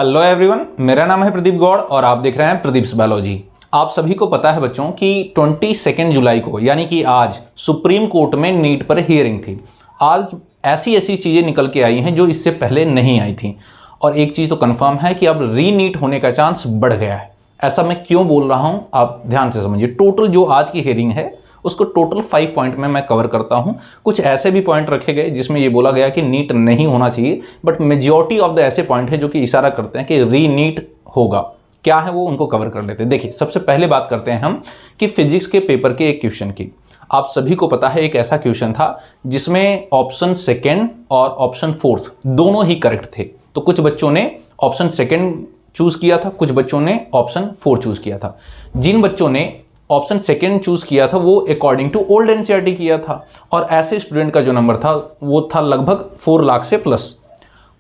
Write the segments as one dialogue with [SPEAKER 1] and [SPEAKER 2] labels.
[SPEAKER 1] Hello everyone, मेरा नाम है प्रदीप गौड़ और आप देख रहे हैं प्रदीप्स बायोलॉजी। आप सभी को पता है बच्चों कि 22 जुलाई को यानी कि आज सुप्रीम कोर्ट में नीट पर हियरिंग थी। आज ऐसी ऐसी चीज़ें निकल के आई हैं जो इससे पहले नहीं आई थी और एक चीज़ तो कंफर्म है कि अब रीनीट होने का चांस बढ़ गया है। ऐसा मैं क्यों बोल रहा हूँ आप ध्यान से समझिए। टोटल जो आज की हियरिंग है उसको टोटल 5 पॉइंट में मैं कवर करता हूं। कुछ ऐसे भी पॉइंट रखे गए जिसमें ये बोला गया कि नीट नहीं होना चाहिए, बट मेजॉरिटी ऑफ द ऐसे पॉइंट है जो कि इशारा करते हैं कि रीनीट होगा। क्या है वो, उनको कवर कर लेते हैं। देखिए, सबसे पहले बात करते हैं हम कि फिजिक्स के पेपर के एक क्वेश्चन की। आप सभी को पता है एक ऐसा क्वेश्चन था जिसमें ऑप्शन सेकेंड और ऑप्शन फोर्थ दोनों ही करेक्ट थे। तो कुछ बच्चों ने ऑप्शन सेकेंड चूज किया था, कुछ बच्चों ने ऑप्शन 4 चूज किया था। जिन बच्चों ने ऑप्शन सेकेंड चूज किया था वो अकॉर्डिंग टू ओल्ड एनसीईआरटी किया था और ऐसे स्टूडेंट का जो नंबर था वो था लगभग 4 लाख से प्लस।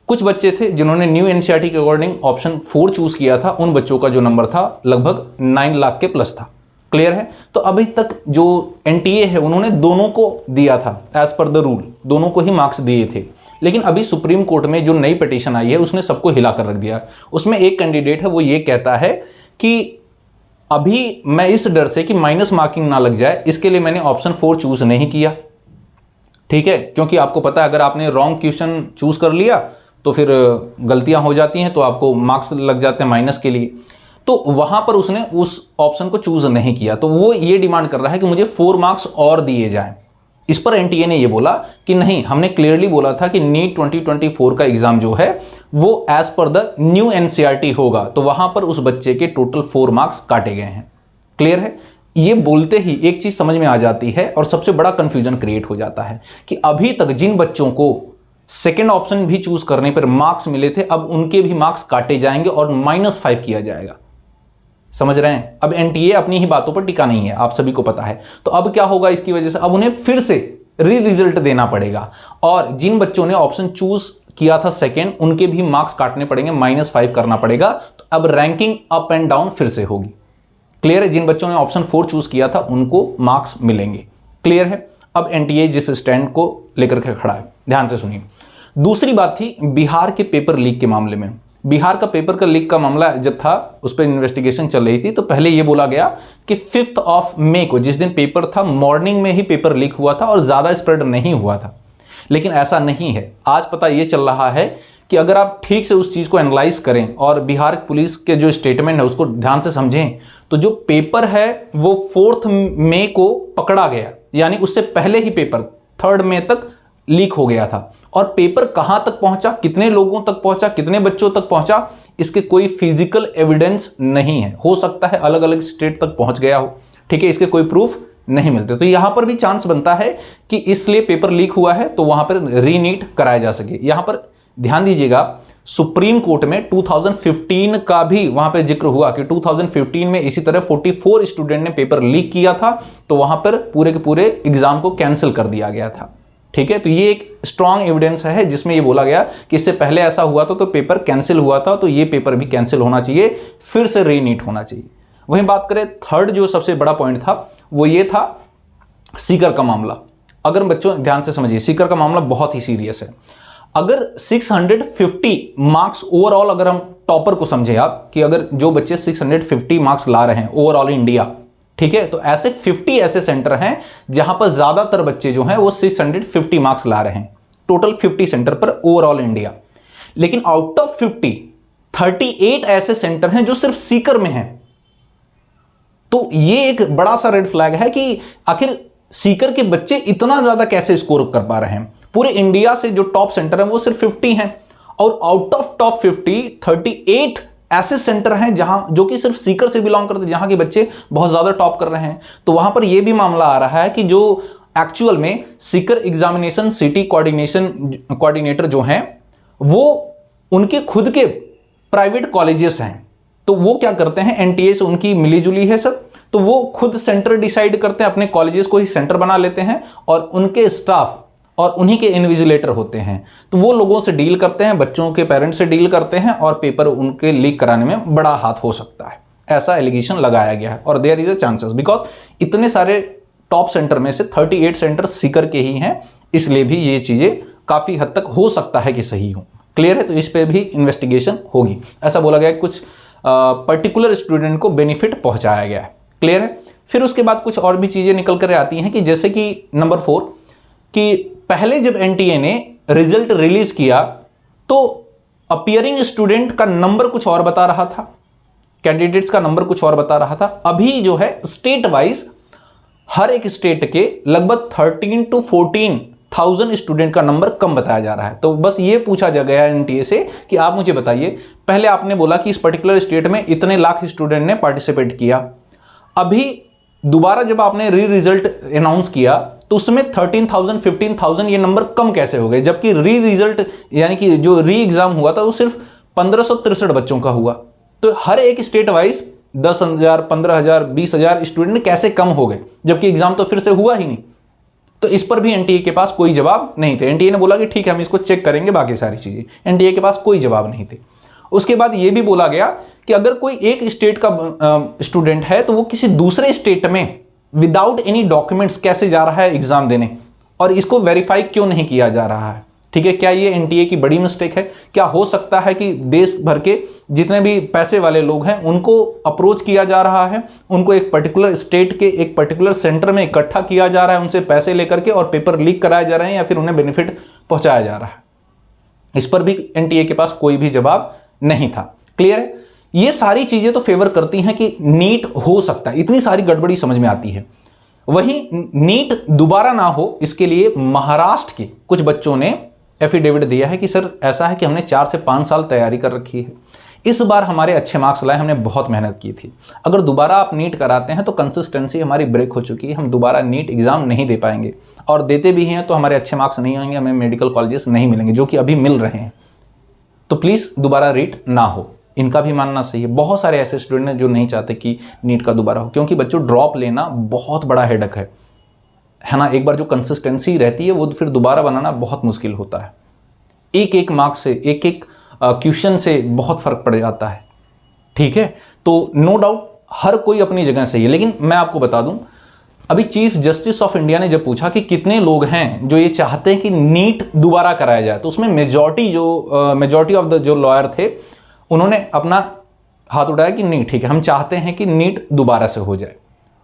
[SPEAKER 1] कुछ बच्चे थे जिन्होंने न्यू एनसीईआरटी के अकॉर्डिंग ऑप्शन 4 चूज किया था, उन बच्चों का जो नंबर था लगभग 9 लाख के प्लस था। क्लियर है। तो अभी तक जो एनटीए है उन्होंने दोनों को दिया था एज पर द रूल, दोनों को ही मार्क्स दिए थे। लेकिन अभी सुप्रीम कोर्ट में जो नई पिटीशन आई है उसने सबको हिला कर रख दिया। उसमें एक कैंडिडेट है वो ये कहता है कि अभी मैं इस डर से कि माइनस मार्किंग ना लग जाए इसके लिए मैंने ऑप्शन 4 चूज नहीं किया। ठीक है, क्योंकि आपको पता है अगर आपने रॉन्ग क्वेश्चन चूज कर लिया तो फिर गलतियां हो जाती हैं तो आपको मार्क्स लग जाते हैं माइनस के लिए। तो वहां पर उसने उस ऑप्शन को चूज नहीं किया, तो वो ये डिमांड कर रहा है कि मुझे 4 मार्क्स और दिए जाएं। इस पर एनटीए ने ये बोला कि नहीं, हमने क्लियरली बोला था कि नीट 2024 का एग्जाम जो है वो as per the new NCERT होगा, तो वहां पर उस बच्चे के टोटल 4 मार्क्स काटे गए हैं। क्लियर है। ये बोलते ही एक चीज समझ में आ जाती है और सबसे बड़ा कंफ्यूजन क्रिएट हो जाता है कि अभी तक जिन बच्चों को सेकेंड ऑप्शन भी चूज करने पर मार्क्स मिले थे अब उनके भी मार्क्स काटे जाएंगे और -5 किया जाएगा। समझ रहे हैं। अब एनटीए अपनी ही बातों पर टिका नहीं है, आप सभी को पता है। तो अब क्या होगा इसकी वजह से, अब उन्हें फिर से रिजल्ट देना पड़ेगा और जिन बच्चों ने ऑप्शन चूज किया था सेकेंड उनके भी मार्क्स काटने पड़ेंगे, -5 करना पड़ेगा। तो अब रैंकिंग अप एंड डाउन फिर से होगी। क्लियर है। जिन बच्चों ने ऑप्शन 4 चूज किया था उनको मार्क्स मिलेंगे। क्लियर है। अब एनटीए जिस स्टैंड को लेकर के खड़ा है, ध्यान से सुनिए। दूसरी बात थी बिहार के पेपर लीक के मामले में। बिहार का पेपर का लीक का मामला जब था उस पर इन्वेस्टिगेशन चल रही थी तो पहले यह बोला गया कि 5 मई को जिस दिन पेपर था मॉर्निंग में ही पेपर लीक हुआ था और ज्यादा स्प्रेड नहीं हुआ था। लेकिन ऐसा नहीं है। आज पता यह चल रहा है कि अगर आप ठीक से उस चीज को एनालाइज करें और बिहार पुलिस के जो स्टेटमेंट है उसको ध्यान से समझें तो जो पेपर है वो 4 मई को पकड़ा गया, यानी उससे पहले ही पेपर 3 मई तक लीक हो गया था। और पेपर कहां तक पहुंचा, कितने लोगों तक पहुंचा, कितने बच्चों तक पहुंचा, इसके कोई फिजिकल एविडेंस नहीं है। हो सकता है अलग अलग स्टेट तक पहुंच गया हो, ठीक है, इसके कोई प्रूफ नहीं मिलते। तो यहां पर भी चांस बनता है कि इसलिए पेपर लीक हुआ है तो वहां पर रीनीट कराया जा सके। यहां पर ध्यान दीजिएगा, सुप्रीम कोर्ट में 2015 का भी वहां पर जिक्र हुआ कि 2015 में इसी तरह 44 स्टूडेंट ने पेपर लीक किया था तो वहां पर पूरे के पूरे एग्जाम को कैंसिल कर दिया गया था। ठीक है। तो ये एक स्ट्रॉन्ग एविडेंस है जिसमें ये बोला गया कि इससे पहले ऐसा हुआ था तो पेपर कैंसिल हुआ था, तो ये पेपर भी कैंसिल होना चाहिए, फिर से रीनीट होना चाहिए। वहीं बात करें थर्ड जो सबसे बड़ा पॉइंट था वो ये था सीकर का मामला। अगर बच्चों ध्यान से समझिए, सीकर का मामला बहुत ही सीरियस है। अगर 650 मार्क्स ओवरऑल, अगर हम टॉपर को समझे आप कि अगर जो बच्चे 650 मार्क्स ला रहे हैं ओवरऑल इंडिया, ठीक है, तो ऐसे 50 ऐसे सेंटर हैं जहां पर ज्यादातर बच्चे जो हैं वो 650 मार्क्स ला रहे हैं, टोटल 50 सेंटर पर ओवरऑल इंडिया। लेकिन आउट ऑफ 50 38 ऐसे सेंटर हैं जो सिर्फ सीकर में हैं। तो ये एक बड़ा सा रेड फ्लैग है कि आखिर सीकर के बच्चे इतना ज्यादा कैसे स्कोर कर पा रहे हैं। पूरे इंडिया से जो टॉप सेंटर हैं वो सिर्फ 50 हैं और आउट ऑफ टॉप 50 38 ऐसे सेंटर हैं जहां जो कि सिर्फ सीकर से बिलोंग करते हैं, जहां के बच्चे बहुत ज्यादा टॉप कर रहे हैं। तो वहां पर यह भी मामला आ रहा है कि जो एक्चुअल में सीकर एग्जामिनेशन सिटी कोऑर्डिनेटर जो हैं वो उनके खुद के प्राइवेट कॉलेजेस हैं। तो वो क्या करते हैं, एनटीए से उनकी मिलीजुली है सब, तो वो खुद सेंटर डिसाइड करते हैं, अपने कॉलेजेस को ही सेंटर बना लेते हैं और उनके स्टाफ और उन्हीं के इन्विजिलेटर होते हैं। तो वो लोगों से डील करते हैं, बच्चों के पेरेंट्स से डील करते हैं और पेपर उनके लीक कराने में बड़ा हाथ हो सकता है, ऐसा एलिगेशन लगाया गया है। और there is a chances because इतने सारे टॉप सेंटर में से 38 सेंटर सीकर के ही हैं, इसलिए भी ये चीजें काफी हद तक हो सकता है कि सही हो। क्लियर है? तो इस पे भी इन्वेस्टिगेशन होगी। ऐसा बोला गया है कुछ पर्टिकुलर स्टूडेंट को बेनिफिट पहुंचाया गया है। क्लियर है? फिर उसके बाद कुछ और भी चीजें निकल कर आती हैं कि जैसे कि नंबर 4 कि पहले जब एनटीए ने रिजल्ट रिलीज किया तो अपीयरिंग स्टूडेंट का नंबर कुछ और बता रहा था, कैंडिडेट्स का नंबर कुछ और बता रहा था। अभी जो है स्टेट वाइज हर एक स्टेट के लगभग 13 to 14,000 स्टूडेंट का नंबर कम बताया जा रहा है। तो बस ये पूछा जा गया है एनटीए से कि आप मुझे बताइए, पहले आपने बोला कि इस पर्टिकुलर स्टेट में इतने लाख स्टूडेंट ने पार्टिसिपेट किया, अभी दोबारा जब आपने री रिजल्ट अनाउंस किया तो उसमें 13,000 15,000 ये नंबर कम कैसे हो गए, जबकि री रिजल्ट यानी कि जो री एग्जाम हुआ था वो सिर्फ 1563 बच्चों का हुआ। तो हर एक स्टेट वाइज 10,000 15,000 20,000 स्टूडेंट कैसे कम हो गए, जबकि एग्जाम तो फिर से हुआ ही नहीं। तो इस पर भी एनटीए के पास कोई जवाब नहीं थे। एनटीए ने बोला कि ठीक है हम इसको चेक करेंगे, बाकी सारी चीजें, एनटीए के पास कोई जवाब नहीं थे। उसके बाद यह भी बोला गया कि अगर कोई एक स्टेट का स्टूडेंट है तो वो किसी दूसरे स्टेट में विदाउट एनी डॉक्यूमेंट्स कैसे जा रहा है एग्जाम देने, और इसको वेरीफाई क्यों नहीं किया जा रहा है। ठीक है, क्या ये एनटीए की बड़ी मिस्टेक है? क्या हो सकता है कि देश भर के जितने भी पैसे वाले लोग हैं उनको अप्रोच किया जा रहा है, उनको एक पर्टिकुलर स्टेट के एक पर्टिकुलर सेंटर में इकट्ठा किया जा रहा है, उनसे पैसे लेकर के और पेपर लीक कराए जा रहे हैं, या फिर उन्हें बेनिफिट पहुंचाया जा रहा है? इस पर भी एनटीए के पास कोई भी जवाब नहीं था। क्लियर है? ये सारी चीजें तो फेवर करती हैं कि नीट हो सकता है, इतनी सारी गड़बड़ी समझ में आती है। वहीं नीट दोबारा ना हो इसके लिए महाराष्ट्र के कुछ बच्चों ने एफिडेविट दिया है कि सर ऐसा है कि हमने 4 से 5 साल तैयारी कर रखी है, इस बार हमारे अच्छे मार्क्स लाए, हमने बहुत मेहनत की थी, अगर दोबारा आप नीट कराते हैं तो कंसिस्टेंसी हमारी ब्रेक हो चुकी है, हम दोबारा नीट एग्जाम नहीं दे पाएंगे, और देते भी हैं तो हमारे अच्छे मार्क्स नहीं आएंगे, हमें मेडिकल कॉलेजेस नहीं मिलेंगे जो कि अभी मिल रहे हैं। तो प्लीज़ दोबारा रीट ना हो, इनका भी मानना सही है। बहुत सारे ऐसे स्टूडेंट हैं जो नहीं चाहते कि नीट का दोबारा हो, क्योंकि बच्चों ड्रॉप लेना बहुत बड़ा हेडक है ना। एक बार जो कंसिस्टेंसी रहती है वो फिर दोबारा बनाना बहुत मुश्किल होता है। एक एक मार्क्स से, एक एक क्वेश्चन से बहुत फर्क पड़ जाता है। ठीक है, तो नो डाउट हर कोई अपनी जगह सही है, लेकिन मैं आपको बता दूं अभी चीफ जस्टिस ऑफ इंडिया ने जब पूछा कि कितने लोग हैं जो ये चाहते हैं कि नीट दोबारा कराया जाए, तो उसमें मेजॉरिटी ऑफ द जो लॉयर थे उन्होंने अपना हाथ उठाया कि नहीं ठीक है, हम चाहते हैं कि नीट दोबारा से हो जाए।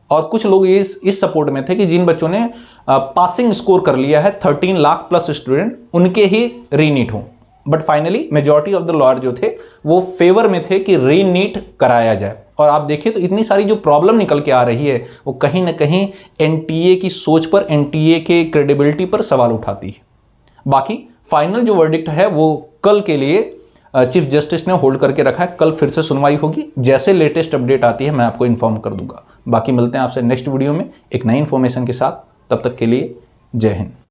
[SPEAKER 1] और कुछ लोग इस सपोर्ट में थे कि जिन बच्चों ने पासिंग स्कोर कर लिया है 13 लाख प्लस स्टूडेंट, उनके ही रीनीट हो। But finally majority of the lawyer जो थे वो फेवर में थे कि रीनीट कराया जाए। और आप देखिए तो इतनी सारी जो प्रॉब्लम निकल के आ रही है वो कहीं ना कहीं एनटीए की सोच पर, एनटीए के क्रेडिबिलिटी पर सवाल उठाती है। बाकी फाइनल जो वर्डिक्ट है वो कल के लिए चीफ जस्टिस ने होल्ड करके रखा है। कल फिर से सुनवाई होगी, जैसे लेटेस्ट अपडेट आती है मैं आपको इन्फॉर्म कर दूंगा। बाकी मिलते हैं आपसे नेक्स्ट वीडियो में एक नई इन्फॉर्मेशन के साथ, तब तक के लिए जय हिंद।